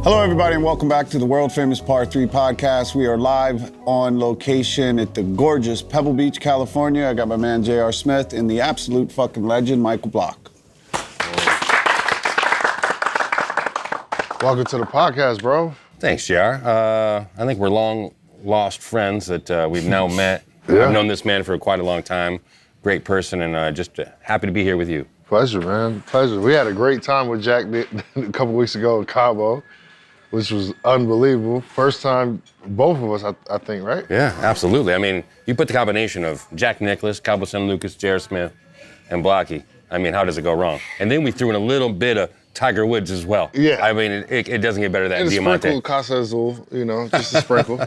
Hello, everybody, and welcome back to the world-famous Par 3 podcast. We are live on location at the gorgeous Pebble Beach, California. I got my man, J.R. Smith, and the absolute fucking legend, Michael Block. Welcome to the podcast, bro. Thanks, JR. I think we're long-lost friends that we've now met. Yeah. I've known this man for quite a long time. Great person, and just happy to be here with you. Pleasure, man. Pleasure. We had a great time with Jack a couple weeks ago in Cabo, which was unbelievable. First time, both of us, I think, right? Yeah, absolutely. I mean, you put the combination of Jack Nicklaus, Cabo San Lucas, J.R. Smith, and Blocky. I mean, how does it go wrong? And then we threw in a little bit of Tiger Woods as well. Yeah. I mean, it doesn't get better than And a Diamante. sprinkle Casa Azul, you know, just a sprinkle.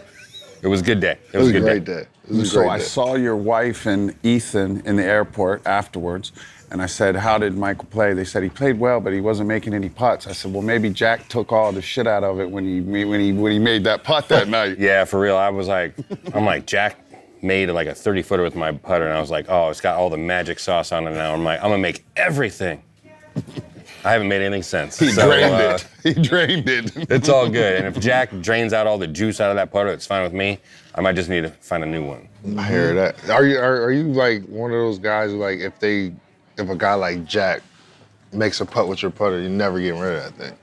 It was a good day. It was a great day. It was a So great I day. saw your wife and Ethan in the airport afterwards, and I said, how did Michael play? They said he played well, but he wasn't making any putts. I said, well, maybe Jack took all the shit out of it when he made that putt that night. Yeah, for real. I'm like, Jack made like a 30-footer with my putter, and I was like, oh, it's got all the magic sauce on it now. I'm like, I'm gonna make everything. I haven't made anything since. He drained it. He drained it. It's all good. And if Jack drains out all the juice out of that putter, it's fine with me. I might just need to find a new one. I hear that. Are you like one of those guys who, like, if a guy like Jack makes a putt with your putter, you're never getting rid of that thing?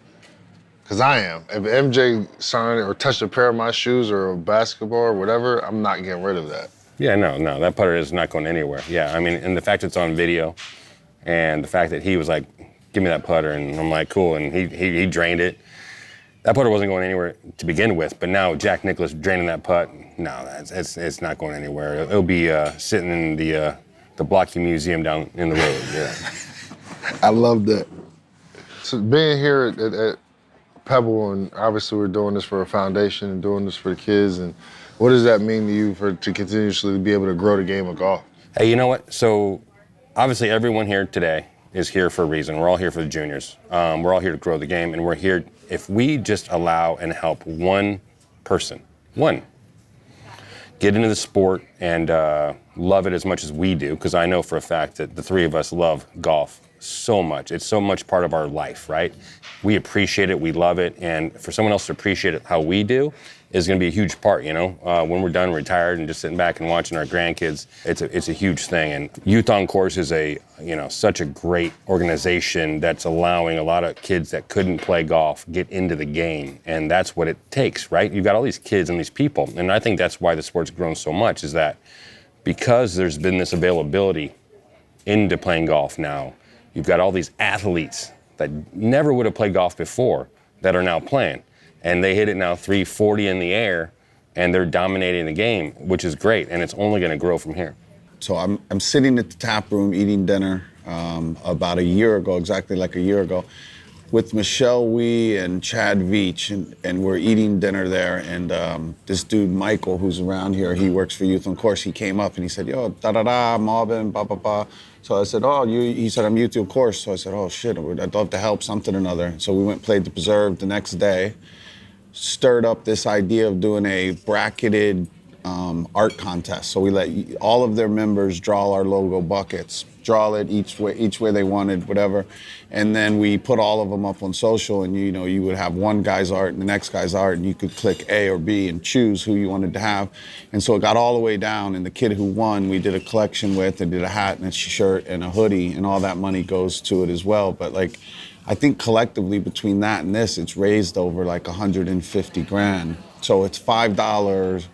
Because I am. If MJ signed or touched a pair of my shoes or a basketball or whatever, I'm not getting rid of that. Yeah, no, that putter is not going anywhere. Yeah, I mean, and the fact it's on video, and the fact that he was like, give me that putter, and I'm like, cool, and he drained it. That putter wasn't going anywhere to begin with, but now Jack Nicklaus draining that putt, no, it's not going anywhere. It'll be sitting in the Blocky Museum down in the road, yeah. I love that. So being here at Pebble, and obviously we're doing this for a foundation and doing this for the kids, and what does that mean to you to continuously be able to grow the game of golf? Hey, you know what? So obviously everyone here today is here for a reason. We're all here for the juniors. We're all here to grow the game, and we're here, if we just allow and help one person, get into the sport and love it as much as we do, because I know for a fact that the three of us love golf so much. It's so much part of our life, right? We appreciate it, we love it, and for someone else to appreciate it how we do is gonna be a huge part, you know? When we're done, retired, and just sitting back and watching our grandkids, it's a huge thing. And Youth on Course is such a great organization that's allowing a lot of kids that couldn't play golf get into the game. And that's what it takes, right? You've got all these kids and these people. And I think that's why the sport's grown so much, is that because there's been this availability into playing golf now, you've got all these athletes that never would have played golf before that are now playing. And they hit it now 340 in the air, and they're dominating the game, which is great, and it's only gonna grow from here. So I'm sitting at the tap room eating dinner about a year ago, exactly like a year ago, with Michelle Wee and Chad Veach, and we're eating dinner there, and this dude, Michael, who's around here, he works for Youth on Course, he came up and he said, yo, da-da-da, Malbon, ba-ba-ba. So I said, he said, I'm Youth on Course. So I said, oh shit, I'd love to help something or another. So we went, played the Preserve the next day, stirred up this idea of doing a bracketed art contest. So we let all of their members draw our logo buckets, draw it each way they wanted, whatever. And then we put all of them up on social, and you would have one guy's art and the next guy's art, and you could click A or B and choose who you wanted to have. And so it got all the way down, and the kid who won, we did a collection with, and did a hat and a shirt and a hoodie, and all that money goes to it as well. But like, I think collectively between that and this, it's raised over like 150 grand. So it's $5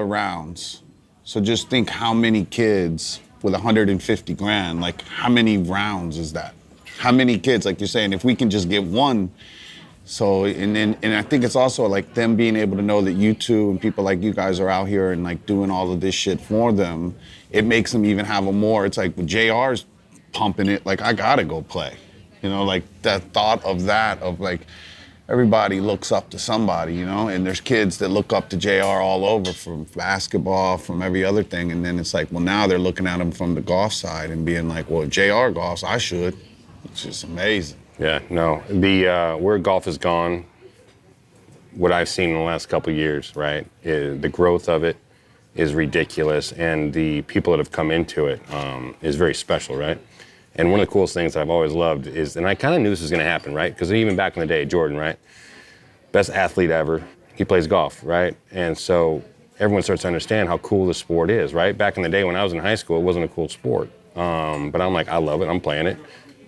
rounds. So just think how many kids with 150 grand, like how many rounds is that? How many kids, like you're saying, if we can just get one. So, and I think it's also like them being able to know that you two and people like you guys are out here and like doing all of this shit for them, it makes them even have a more, it's like, well, JR's pumping it, like I gotta go play. Like that thought of that, of like, everybody looks up to somebody, and there's kids that look up to JR all over, from basketball, from every other thing, and then it's like, well, now they're looking at him from the golf side and being like, well, JR golfs, I should. It's just amazing. Yeah, no, where golf has gone, what I've seen in the last couple of years, right, the growth of it is ridiculous, and the people that have come into it is very special, right? And one of the coolest things I've always loved is, and I kind of knew this was going to happen, right? Because even back in the day, Jordan, right? best athlete ever. He plays golf, right? And so everyone starts to understand how cool the sport is, right? Back in the day when I was in high school, it wasn't a cool sport. But I'm like, I love it, I'm playing it.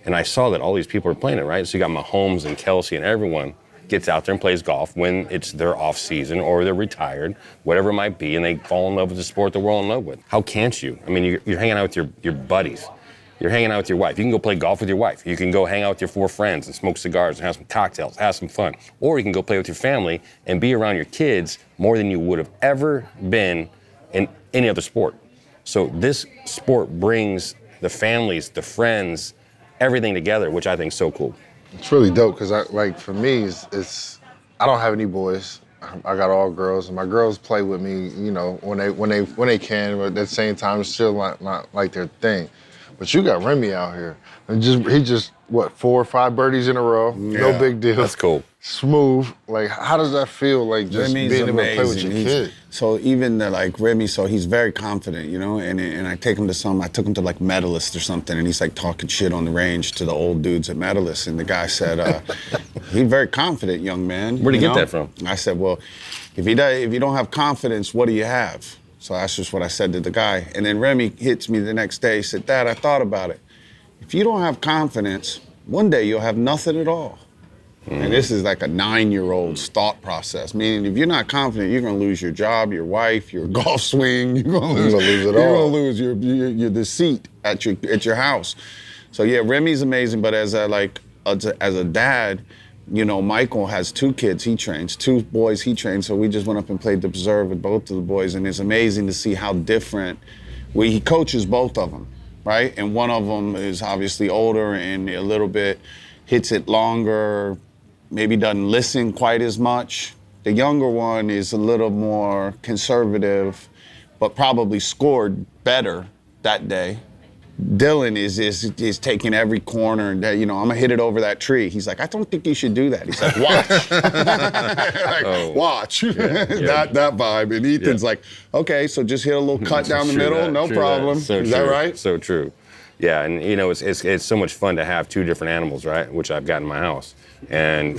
And I saw that all these people are playing it, right? So you got Mahomes and Kelsey and everyone gets out there and plays golf when it's their off season or they're retired, whatever it might be, and they fall in love with the sport that we're all in love with. How can't you? I mean, you're hanging out with your buddies. You're hanging out with your wife. You can go play golf with your wife. You can go hang out with your 4 friends and smoke cigars and have some cocktails, have some fun. Or you can go play with your family and be around your kids more than you would have ever been in any other sport. So this sport brings the families, the friends, everything together, which I think is so cool. It's really dope because for me, it's I don't have any boys. I got all girls, and my girls play with me, you know, when they can, but at the same time, it's still not like their thing. But you got Remy out here, and he just what 4 or 5 birdies in a row, no big deal. That's cool. Smooth. Like, how does that feel? Like just Remy's being able to play with amazing. your kid. So even Remy, so he's very confident, you know, and I take him to I took him to like Medalist or something, and he's like talking shit on the range to the old dudes at Medalist, and the guy said, he's very confident, young man. Where'd he get that from? I said, well, if you don't have confidence, what do you have? So that's just what I said to the guy. And then Remy hits me the next day, said, Dad, I thought about it. If you don't have confidence, one day you'll have nothing at all. And this is like a 9-year-old's thought process, meaning if you're not confident, you're gonna lose your job, your wife, your golf swing, you're gonna lose it all. You're gonna lose the seat at your house. So yeah, Remy's amazing, but as a dad, you know, Michael has 2 kids he trains, 2 boys he trains, so we just went up and played the preserve with both of the boys, and it's amazing to see how different, he coaches both of them, right? And one of them is obviously older and a little bit hits it longer, maybe doesn't listen quite as much. The younger one is a little more conservative, but probably scored better that day. Dylan is taking every corner, and you know, I'm gonna hit it over that tree. He's like, I don't think you should do that. He's like, watch. Watch. That vibe. And Ethan's like, okay, so just hit a little cut down the middle, no problem. So is that right? So true. Yeah, and you know, it's so much fun to have 2 different animals, right? Which I've got in my house. And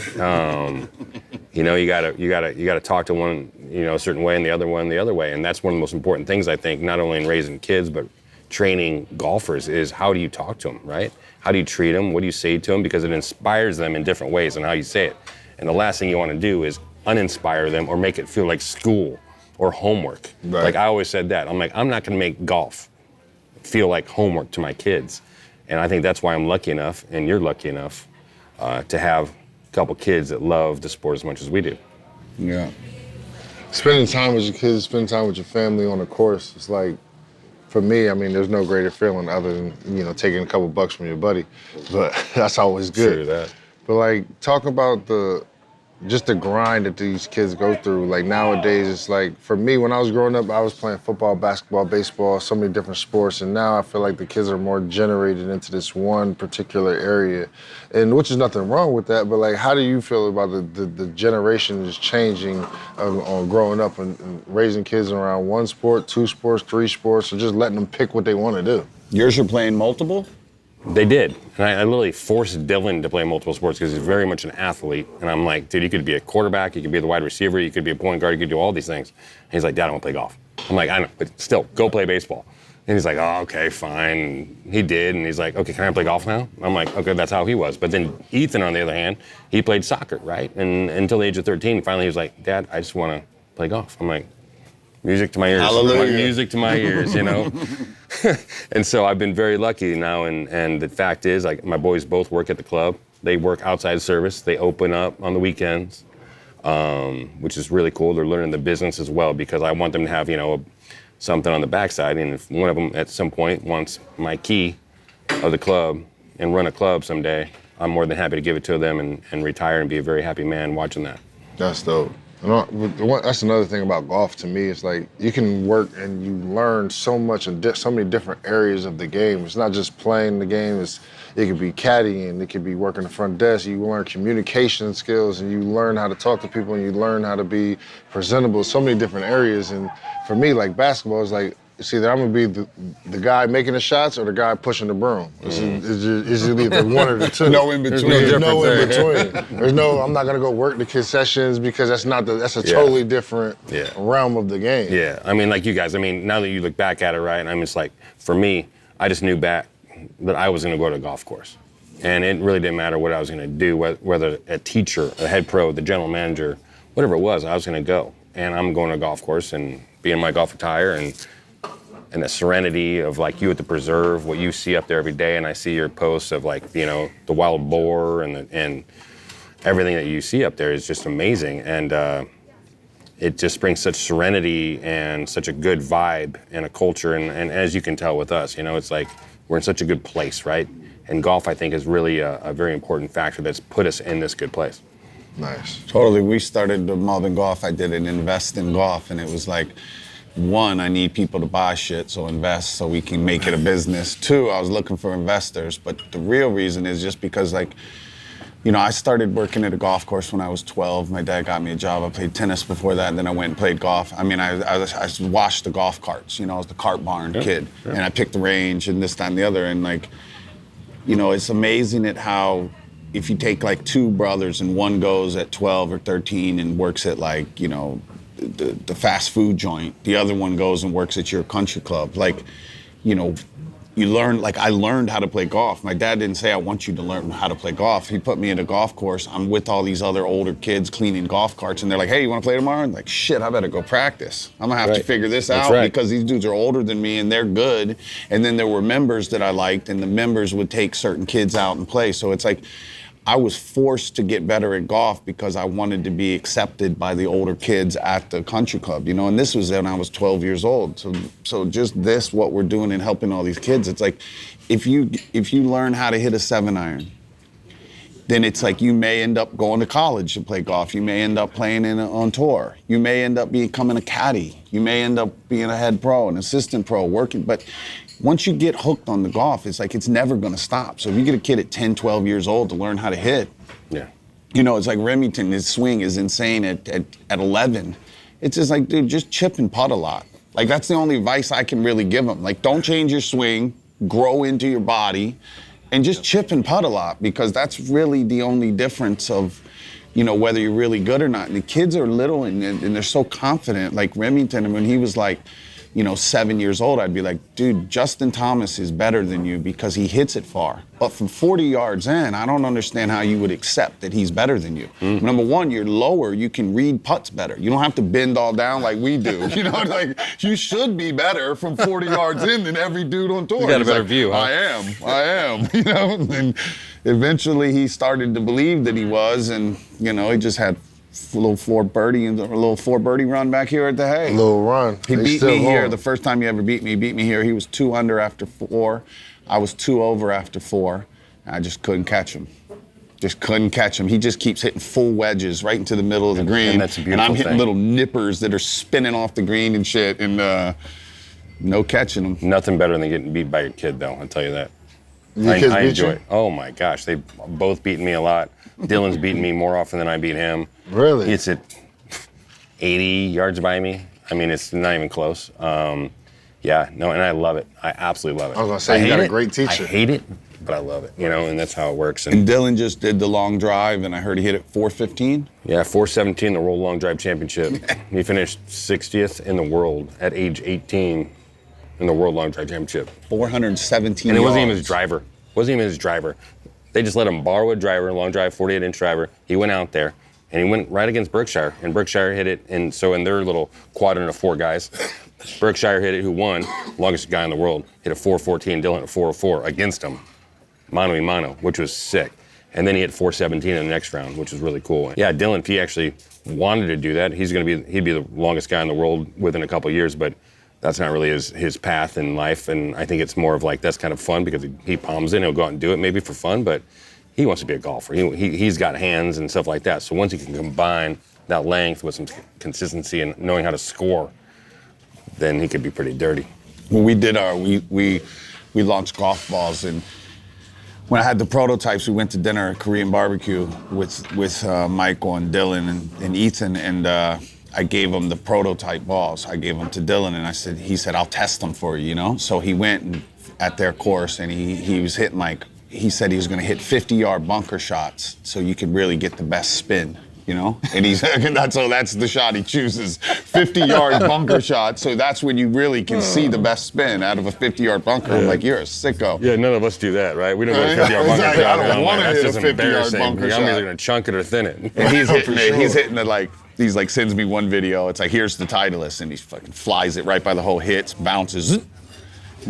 you know, you gotta talk to one, you know, a certain way and the other one the other way. And that's one of the most important things, I think, not only in raising kids, but training golfers, is how do you talk to them, right? How do you treat them? What do you say to them? Because it inspires them in different ways on how you say it. And the last thing you want to do is uninspire them or make it feel like school or homework. Right. Like I always said that. I'm like, I'm not gonna make golf feel like homework to my kids. And I think that's why I'm lucky enough, and you're lucky enough, to have a couple kids that love the sport as much as we do. Yeah. Spending time with your kids, spending time with your family on the course, it's like, for me, I mean, there's no greater feeling other than, you know, taking a couple bucks from your buddy. But that's always good. True that. But like, talk about just the grind that these kids go through. Like nowadays, it's like, for me, when I was growing up, I was playing football, basketball, baseball, so many different sports. And now I feel like the kids are more generated into this one particular area. And which is nothing wrong with that, but like, how do you feel about the generation is changing on growing up and raising kids around 1 sport, 2 sports, 3 sports, or just letting them pick what they want to do? Yours are playing multiple? They did. And I literally forced Dylan to play multiple sports because he's very much an athlete. And I'm like, dude, you could be a quarterback, you could be the wide receiver, you could be a point guard, you could do all these things. And he's like, Dad, I want to play golf. I'm like, I know, but still, go play baseball. And he's like, oh, okay, fine. And he did, and he's like, okay, can I play golf now? I'm like, okay, that's how he was. But then Ethan, on the other hand, he played soccer, right? And until the age of 13, finally he was like, Dad, I just want to play golf. I'm like, music to my ears. Hallelujah. Music to my ears, you know? And so I've been very lucky now, and the fact is, like, my boys both work at the club. They work outside service. They open up on the weekends, which is really cool. They're learning the business as well, because I want them to have, you know, something on the backside. And if one of them at some point wants my key of the club and run a club someday, I'm more than happy to give it to them and retire and be a very happy man watching that. That's dope. That's another thing about golf to me. It's like you can work and you learn so much in so many different areas of the game. It's not just playing the game. It could be caddying. It could be working the front desk. You learn communication skills, and you learn how to talk to people, and you learn how to be presentable. So many different areas. And for me, like basketball, is like it's either I'm gonna be the guy making the shots or the guy pushing the broom. It's either one or the two. No in between. There's no in between. There's no. I'm not gonna go work the concessions because that's a totally different realm of the game. Yeah, I mean, like you guys. I mean, now that you look back at it, right? I'm just like, for me, I just knew back that I was gonna go to a golf course, and it really didn't matter what I was gonna do, whether a teacher, a head pro, the general manager, whatever it was, I was gonna go, and I'm going to a golf course and be in my golf attire and the serenity of like you at the preserve, what you see up there every day, and I see your posts of like, you know, the wild boar and everything that you see up there is just amazing, and it just brings such serenity and such a good vibe and a culture, and as you can tell with us, you know, it's like we're in such a good place, right? And golf, I think, is really a very important factor that's put us in this good place. Nice. Totally. We started the Malbon Golf. I did an invest in golf, and it was like, one, I need people to buy shit, so invest so we can make it a business. Two, I was looking for investors, but the real reason is just because, like, you know, I started working at a golf course when I was 12. My dad got me a job. I played tennis before that, and then I went and played golf. I mean, I washed the golf carts. You know, I was the cart barn kid, and I picked the range and this, that, and the other. And, like, you know, it's amazing at how if you take, like, two brothers and one goes at 12 or 13 and works at, like, you know, the fast food joint, the other one goes and works at your country club. Like, you know, you learn, like I learned how to play golf. My dad didn't say, I want you to learn how to play golf. He put me in a golf course. I'm with all these other older kids cleaning golf carts, and they're like, hey, you want to play tomorrow? And like, shit, I better go practice. I'm gonna have to figure this out because these dudes are older than me and they're good. And then there were members that I liked, and the members would take certain kids out and play. So it's like, I was forced to get better at golf because I wanted to be accepted by the older kids at the country club, you know, and this was when I was 12 years old. So just this, what we're doing and helping all these kids, it's like, if you learn how to hit a 7-iron, then it's like you may end up going to college to play golf. You may end up playing on tour. You may end up becoming a caddy. You may end up being a head pro, an assistant pro, working, but once you get hooked on the golf, it's like it's never gonna stop. So if you get a kid at 10, 12 years old to learn how to hit, you know, it's like Remington, his swing is insane at 11. It's just like, dude, just chip and putt a lot. Like, that's the only advice I can really give him. Like, don't change your swing, grow into your body, and just chip and putt a lot, because that's really the only difference of, you know, whether you're really good or not. And the kids are little and they're so confident. Like Remington, when he was like, you know, 7 years old, I'd be like, dude, Justin Thomas is better than you because he hits it far. But from 40 yards in, I don't understand how you would accept that he's better than you. Number one, you're lower, you can read putts better. You don't have to bend all down like we do. You know, like, you should be better from 40 yards in than every dude on tour. You got a better view, huh? I am, you know? And eventually he started to believe that he was, and, you know, he just had a little four birdie run back here at the Hay. A little run. He beat me here. The first time he ever beat me here. He was 2 under after 4. I was 2 over after 4. I just couldn't catch him. Just couldn't catch him. He just keeps hitting full wedges right into the middle of the green. And that's a beautiful I'm hitting thing. little nippers that are spinning off the green and shit, and no catching them. Nothing better than getting beat by your kid, though, I'll tell you that. Your kids I beat enjoy you? it. Oh my gosh, they've both beaten me a lot. Dylan's beaten me more often than I beat him. Really? It's at 80 yards by me. I mean, it's not even close. Yeah, no, and I love it. I absolutely love it. I was gonna say, you got a great teacher. I hate it, but I love it, you know, and that's how it works. And Dylan just did the long drive, and I heard he hit it 415. Yeah, 417, the World Long Drive Championship. He finished 60th in the world at age 18 in the World Long Drive Championship. 417 And it wasn't even yards. his driver. Wasn't even his driver. They just let him borrow a driver, a long drive, 48-inch driver. He went out there, and he went right against Berkshire, and Berkshire hit it. And so in their little quadrant of 4 guys, Berkshire hit it, who won, longest guy in the world, hit a 414, Dylan at 404 against him, mano a mano, which was sick. And then he hit 417 in the next round, which was really cool. Yeah, Dylan, if he actually wanted to do that, he'd be the longest guy in the world within a couple of years, but that's not really his path in life, and I think it's more of like, that's kind of fun because he palms in, he'll go out and do it maybe for fun, but he wants to be a golfer. He's got hands and stuff like that, so once he can combine that length with some consistency and knowing how to score, then he could be pretty dirty. When we did we launched golf balls, and when I had the prototypes, we went to dinner at Korean barbecue with Michael and Dylan and Ethan, and I gave him the prototype balls. I gave them to Dylan, and he said, I'll test them for you, you know? So he went at their course, and he was hitting he said he was gonna hit 50-yard bunker shots so you could really get the best spin, you know? And that's the shot he chooses, 50-yard bunker shot. So that's when you really can see the best spin out of a 50-yard bunker. I'm like, you're a sicko. Yeah, none of us do that, right? We don't go 50-yard bunker Exactly. shot. I don't want to hit a 50-yard bunker shot. I'm either gonna chunk it or thin it. And he's hitting it he's like sends me one video. It's like, here's the Titleist, and he fucking flies it right by the hole, hits, bounces, and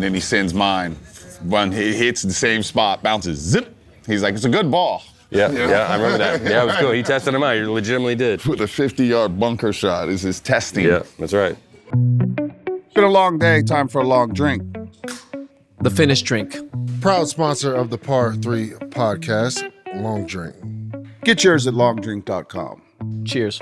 then he sends mine. One, he hits the same spot, bounces, zip. He's like, it's a good ball. Yeah, I remember that. Yeah, it was cool. He tested him out. He legitimately did. With a 50-yard bunker shot is his testing. Yeah, that's right. Been a long day. Time for a long drink. The finished drink. Proud sponsor of the Par 3 podcast, Long Drink. Get yours at longdrink.com. Cheers.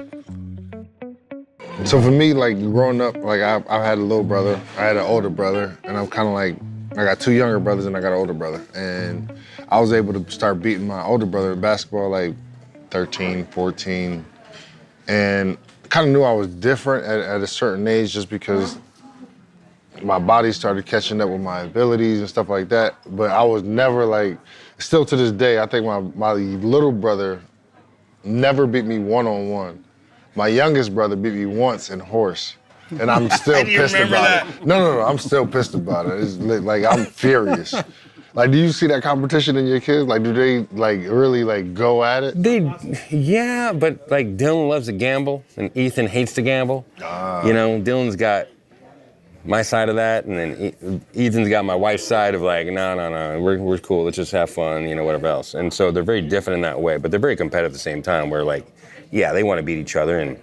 So for me, like growing up, like I had a little brother, I had an older brother, and I'm kind of like, I got 2 younger brothers and I got an older brother. And I was able to start beating my older brother in basketball like 13, 14. And kind of knew I was different at a certain age just because my body started catching up with my abilities and stuff like that. But I was never like, still to this day, I think my little brother never beat me one-on-one. My youngest brother beat me once in horse. And I'm still pissed about it. No, I'm still pissed about it. It's like, I'm furious. Like, do you see that competition in your kids? Like, do they like really like go at it? Yeah, but like Dylan loves to gamble and Ethan hates to gamble. You know, Dylan's got my side of that, and then Ethan's got my wife's side of like, no, we're cool, let's just have fun, you know, whatever else. And so they're very different in that way, but they're very competitive at the same time, where like, yeah, they want to beat each other, and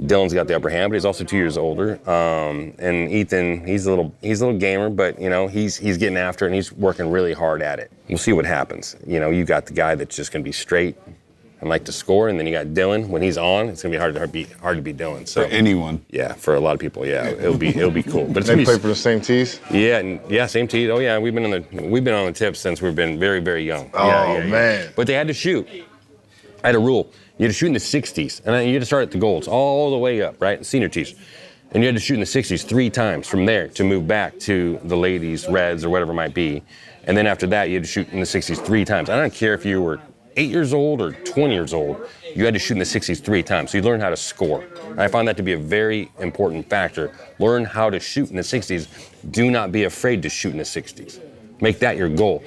Dylan's got the upper hand, but he's also 2 years older. And Ethan, he's a little gamer, but you know, he's getting after it and he's working really hard at it. We'll see what happens. You know, you got the guy that's just gonna be straight and like to score, and then you got Dylan. When he's on, it's gonna be hard to beat Dylan. So For anyone. yeah, for a lot of people, yeah, it'll be cool. But it's They play for the same tees? yeah, same tees. Oh yeah, we've been on the tips since we've been very, very young. Oh, man. But they had to shoot. I had a rule. You had to shoot in the 60s, and you had to start at the golds all the way up, right? Senior tees. And you had to shoot in the 60s 3 times from there to move back to the ladies, reds, or whatever it might be. And then after that, you had to shoot in the 60s 3 times. I don't care if you were 8 years old or 20 years old, you had to shoot in the 60s 3 times. So you learn how to score. And I found that to be a very important factor. Learn how to shoot in the 60s. Do not be afraid to shoot in the 60s. Make that your goal.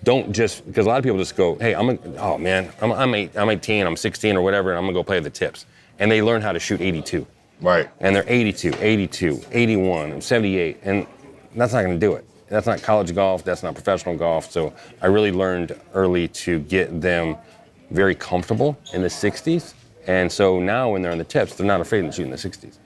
Don't just, because a lot of people just go, hey, I'm 18, I'm 16 or whatever, and I'm gonna go play the tips. And they learn how to shoot 82. Right. And they're 82, 81, and 78, and that's not gonna do it. That's not college golf, that's not professional golf. So I really learned early to get them very comfortable in the 60s. And so now when they're on the tips, they're not afraid to shoot in the 60s.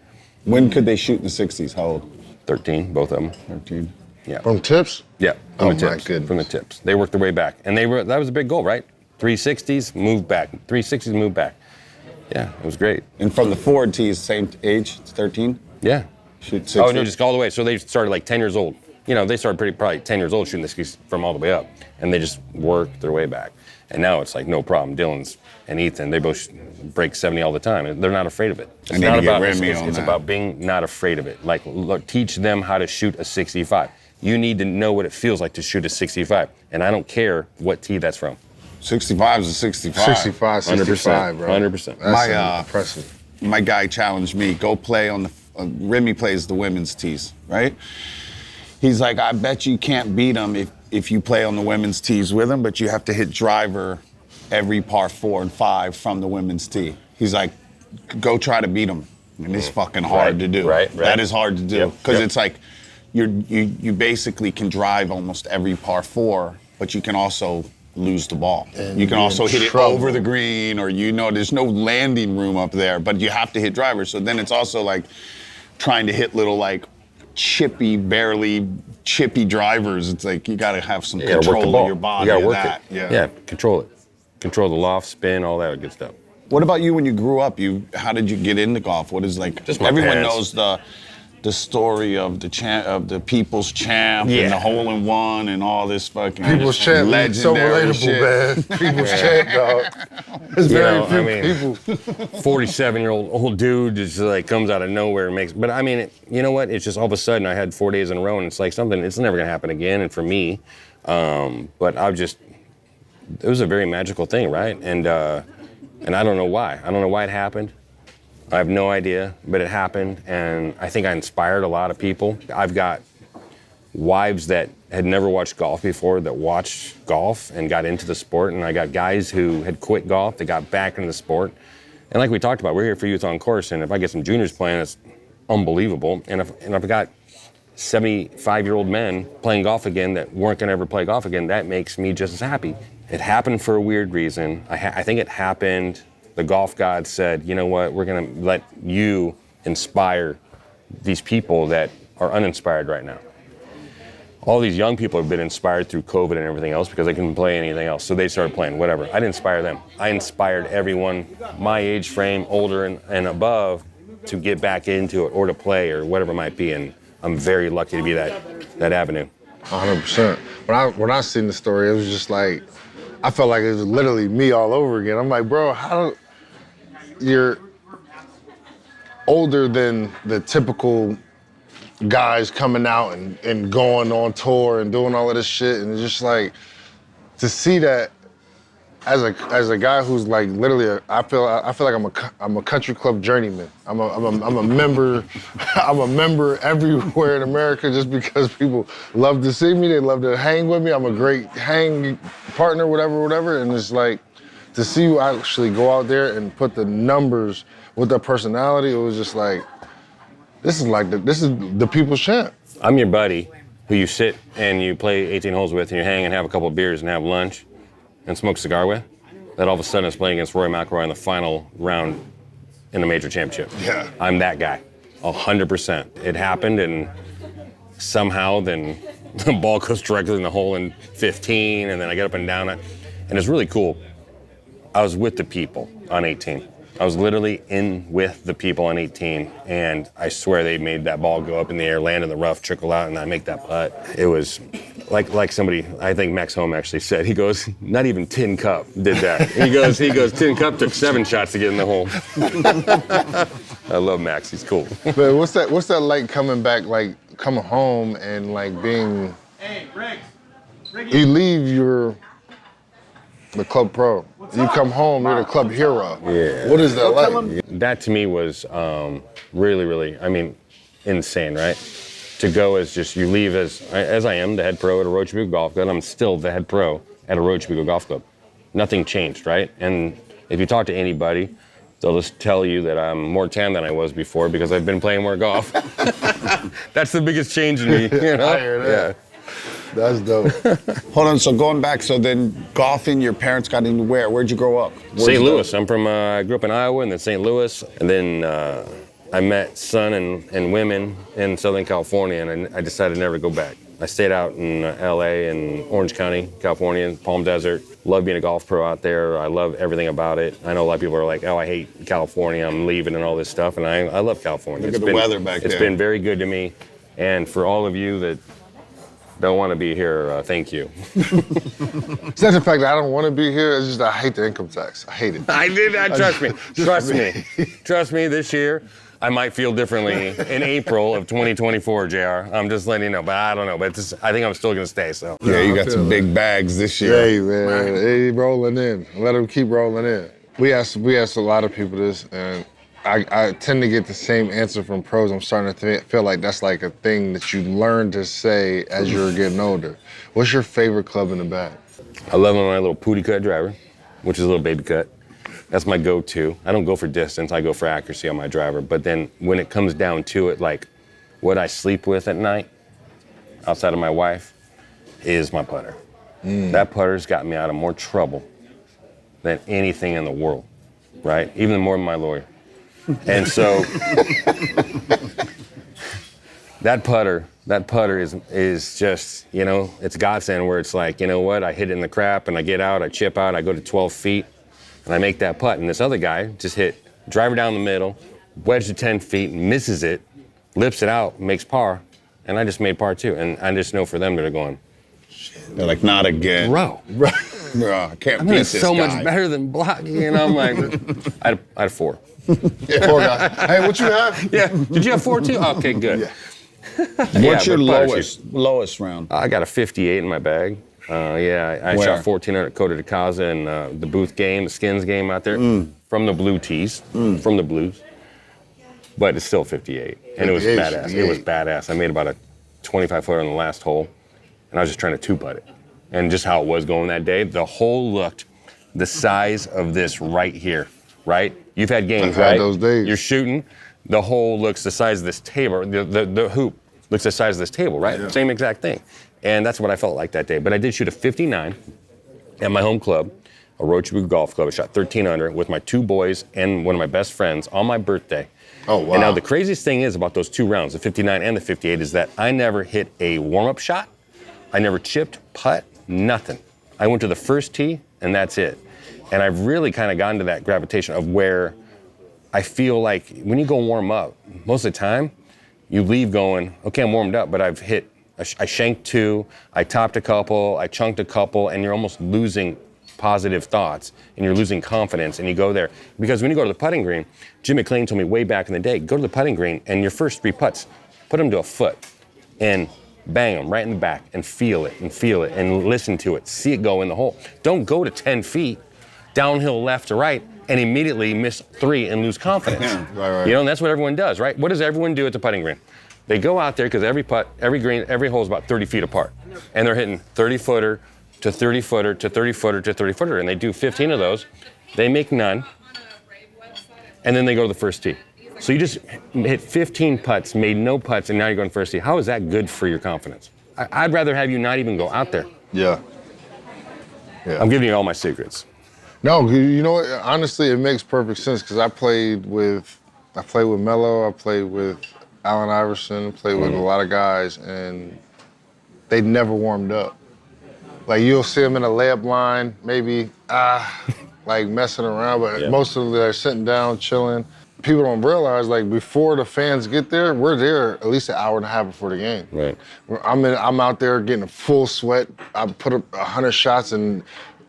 When could they shoot in the 60s? How old? 13, both of them. 13. Yeah. From tips? Yeah, Oh, from the my tips. goodness. From the tips. They worked their way back. And that was a big goal, right? 360s, move back. 360s, move back. Yeah, it was great. And from the forward tees, same age, it's 13? Yeah. Shoot 60? Oh, no, just all the way. So they started like 10 years old. You know, they started probably 10 years old shooting the skis from all the way up. And they just worked their way back. And now it's like no problem. Dylan's and Ethan, they both break 70 all the time. And they're not afraid of it. It's need not to get about Remy it's on that. about being not afraid of it. Like, look, teach them how to shoot a 65. You need to know what it feels like to shoot a 65. And I don't care what tee that's from. 65 is a 65. 65, 65, bro. 100%. That's impressive. My guy challenged me, go play on the, Remy plays the women's tees, right? He's like, I bet you can't beat him if you play on the women's tees with him, but you have to hit driver every par 4 and 5 from the women's tee. He's like, go try to beat him. And it's fucking hard to do. Right. That is hard to do. Because Yep. it's like, you basically can drive almost every par 4, but you can also lose the ball. And you can be also in hit trouble. it over the green, or there's no landing room up there, but you have to hit drivers. So then it's also like trying to hit little like barely chippy drivers. It's like you gotta have some You gotta work the control ball. of your body. You gotta of work that. it. Yeah. Yeah, control it. Control the loft, spin, all that good stuff. What about you when you grew up? How did you get into golf? What is like? Just my everyone parents. knows the story of the People's Champ Yeah. and the hole-in-one and all this fucking People's Champ, legendary so relatable, shit. man. People's Champ, dog. There's very few people. 47-year-old dude just like comes out of nowhere and makes. But I mean, you know what? It's just all of a sudden I had 4 days in a row, and it's like something. It's never gonna happen again. And for me, but it was a very magical thing, right? And I don't know why. I don't know why it happened. I have no idea, but it happened, and I think I inspired a lot of people. I've got wives that had never watched golf before that watched golf and got into the sport, and I got guys who had quit golf that got back into the sport. And like we talked about, we're here for Youth on Course, and if I get some juniors playing, it's unbelievable. And if I got 75-year-old men playing golf again that weren't gonna ever play golf again, that makes me just as happy. It happened for a weird reason. I think it happened. The golf gods said, you know what, we're gonna let you inspire these people that are uninspired right now. All these young people have been inspired through COVID and everything else because they couldn't play anything else, so they started playing whatever. I didn't inspire them. I inspired everyone my age frame, older and above, to get back into it or to play or whatever it might be, and I'm very lucky to be that avenue. 100%. When I seen the story, it was just like, I felt like it was literally me all over again. I'm like, bro, you're older than the typical guys coming out and going on tour and doing all of this shit, and it's just like, to see that as a guy who's like literally I feel like I'm a country club journeyman. I'm a member. I'm a member everywhere in America just because people love to see me. They love to hang with me. I'm a great hang partner, whatever. And it's like, to see you actually go out there and put the numbers with their personality, it was just like, this is the People's Champ. I'm your buddy who you sit and you play 18 holes with and you hang and have a couple of beers and have lunch and smoke a cigar with, that all of a sudden is playing against Rory McIlroy in the final round in the major championship. Yeah. I'm that guy, 100%. It happened, and somehow then the ball goes directly in the hole in 15, and then I get up and down it, and it's really cool. I was with the people on 18. I was literally in with the people on 18, and I swear they made that ball go up in the air, land in the rough, trickle out, and I make that putt. It was like somebody, I think Max Home actually said, he goes, not even Tin Cup did that. He goes, Tin Cup took 7 shots to get in the hole. I love Max, he's cool. But what's that like coming back, like coming home and like being, you leave the club pro. You come home, you're the club hero. Yeah. What is that like? That to me was really, really, I mean, insane, right? To go as just, you leave as I am, the head pro at a Roach Bugle Golf Club. I'm still the head pro at a Roach Bugle Golf Club. Nothing changed, right? And if you talk to anybody, they'll just tell you that I'm more tan than I was before because I've been playing more golf. That's the biggest change in me, you know? I hear that. Yeah. That's dope. Hold on, so going back, so then golfing, your parents got into where? Where'd you grow up? St. Louis. I'm from, I grew up in Iowa and then St. Louis. And then I met son and women in Southern California, and I decided never to go back. I stayed out in LA and Orange County, California, Palm Desert. Love being a golf pro out there. I love everything about it. I know a lot of people are like, oh, I hate California, I'm leaving and all this stuff. And I love California. Look at the weather back there. It's been very good to me. And for all of you that don't want to be here, thank you. It's not the fact that I don't want to be here, it's just I hate the income tax. I hate it. I did not, trust me, this year, I might feel differently in April of 2024, JR. I'm just letting you know, but I don't know. But I think I'm still gonna stay, so. Yeah, you got some big bags this year. Hey, man, hey, rolling in. Let them keep rolling in. We asked a lot of people this, and I tend to get the same answer from pros. I'm starting to feel like that's like a thing that you learn to say as you're getting older. What's your favorite club in the bag? I love my little pooty cut driver, which is a little baby cut. That's my go-to. I don't go for distance, I go for accuracy on my driver. But then when it comes down to it, like what I sleep with at night, outside of my wife, is my putter. That putter's got me out of more trouble than anything in the world, right? Even more than my lawyer. And so that putter is just, you know, it's godsend where it's like, you know what, I hit it in the crap and I get out, I chip out, I go to 12 feet and I make that putt. And this other guy just hit driver down the middle, wedge to 10 feet, misses it, lips it out, makes par, and I just made par too. And I just know for them they're going, They're like, not again. bro, Bro, I can't I beat mean, this it's so guy. much better than blocking. And I'm like, I had a 4. Poor guy. Hey, what you have? Yeah. Did you have 4 too? Okay, good. Yeah. What's your but putter lowest round? I got a 58 in my bag. I Where? shot 1,400 Cote de Casa in the Booth game, the Skins game out there, from the blue tees, from the blues. But it's still 58, and it was 58, badass. 58. It was badass. I made about a 25-footer on the last hole, and I was just trying to 2-putt it. And just how it was going that day, the hole looked the size of this right here, right? You've had games, I've had right? those days. You're shooting, the hole looks the size of this table, the hoop looks the size of this table, right? Yeah. Same exact thing. And that's what I felt like that day. But I did shoot a 59 at my home club, a Roachboo Golf Club. I shot 13 under with my 2 boys and one of my best friends on my birthday. Oh, wow. And now the craziest thing is about those 2 rounds, the 59 and the 58, is that I never hit a warm-up shot. I never chipped, putt, nothing. I went to the first tee, and that's it. And I've really kind of gotten to that gravitation of where I feel like when you go warm up, most of the time, you leave going, okay, I'm warmed up, but I've hit, I shanked 2, I topped a couple, I chunked a couple, and you're almost losing positive thoughts, and you're losing confidence, and you go there. Because when you go to the putting green, Jim McLean told me way back in the day, go to the putting green, and your first 3 putts, put them to a foot, and bang them right in the back, and feel it, and listen to it, see it go in the hole. Don't go to 10 feet, downhill left to right, and immediately miss 3 and lose confidence. Right. You know, and that's what everyone does, right? What does everyone do at the putting green? They go out there because every putt, every green, every hole is about 30 feet apart. And they're hitting 30-footer to 30-footer to 30-footer to 30-footer. And they do 15 of those. They make none. And then they go to the first tee. So you just hit 15 putts, made no putts, and now you're going first tee. How is that good for your confidence? I'd rather have you not even go out there. Yeah. I'm giving you all my secrets. No, you know what? Honestly, it makes perfect sense because I played with Melo, I played with Allen Iverson, played with a lot of guys, and they never warmed up. Like you'll see them in a layup line, maybe like messing around, but most of them are sitting down, chilling. People don't realize, like before the fans get there, we're there at least an hour and a half before the game. Right. I'm out there getting a full sweat. I put up 100 shots in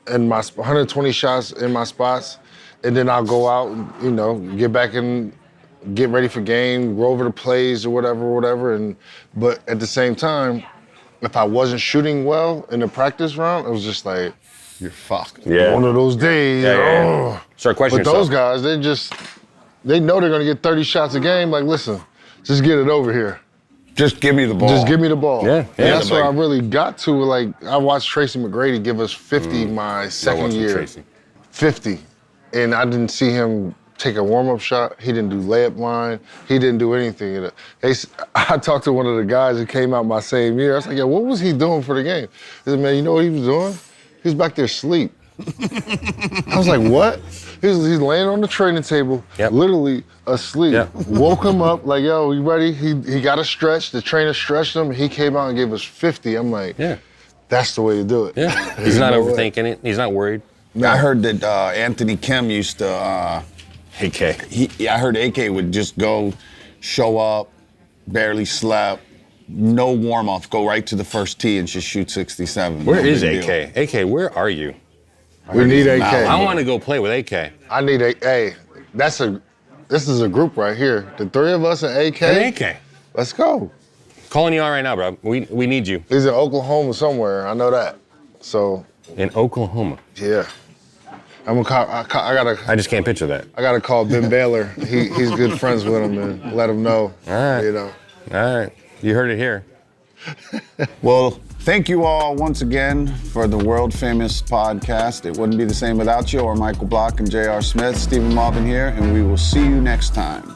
my 120 shots in my spots, and then I'll go out and, you know, get back in, get ready for game, go over the plays or whatever. But at the same time, if I wasn't shooting well in the practice round, it was just like, you're fucked. Yeah. One of those days. Yeah. Start questioning But those yourself. guys, they know they're gonna get 30 shots a game. Like, listen, just get it over here. Just give me the ball. Just give me the ball. Yeah. And Yeah, that's where I really got to. Like, I watched Tracy McGrady give us 50 my second watching year. Tracy. 50. And I didn't see him take a warm-up shot. He didn't do layup line. He didn't do anything. I talked to one of the guys who came out my same year. I was like, yo, what was he doing for the game? He said, man, you know what he was doing? He was back there asleep. I was like, what? He's laying on the training table, literally asleep. Yeah. Woke him up, like, yo, you ready? He got a stretch. The trainer stretched him. He came out and gave us 50. I'm like, that's the way to do it. Yeah. He's not overthinking it. He's not worried. I heard that Anthony Kim used to, AK. I heard AK would just go, show up, barely slept, no warm-up, go right to the first tee and just shoot 67. Where No is big AK? deal. AK, where are you? We need AK. I want to go play with AK. I need hey, this is a group right here. The 3 of us and AK. And AK. Let's go. Calling you out right now, bro. We need you. He's in Oklahoma somewhere. I know that. So In Oklahoma. yeah, I'm gonna call. I just can't picture that. I gotta call Ben Baylor. He's good friends with him and let him know. All right. You know. All right. You heard it here. Well, thank you all once again for the world famous podcast. It wouldn't be the same without you or Michael Block and J.R. Smith. Stephen Malbon here, and we will see you next time.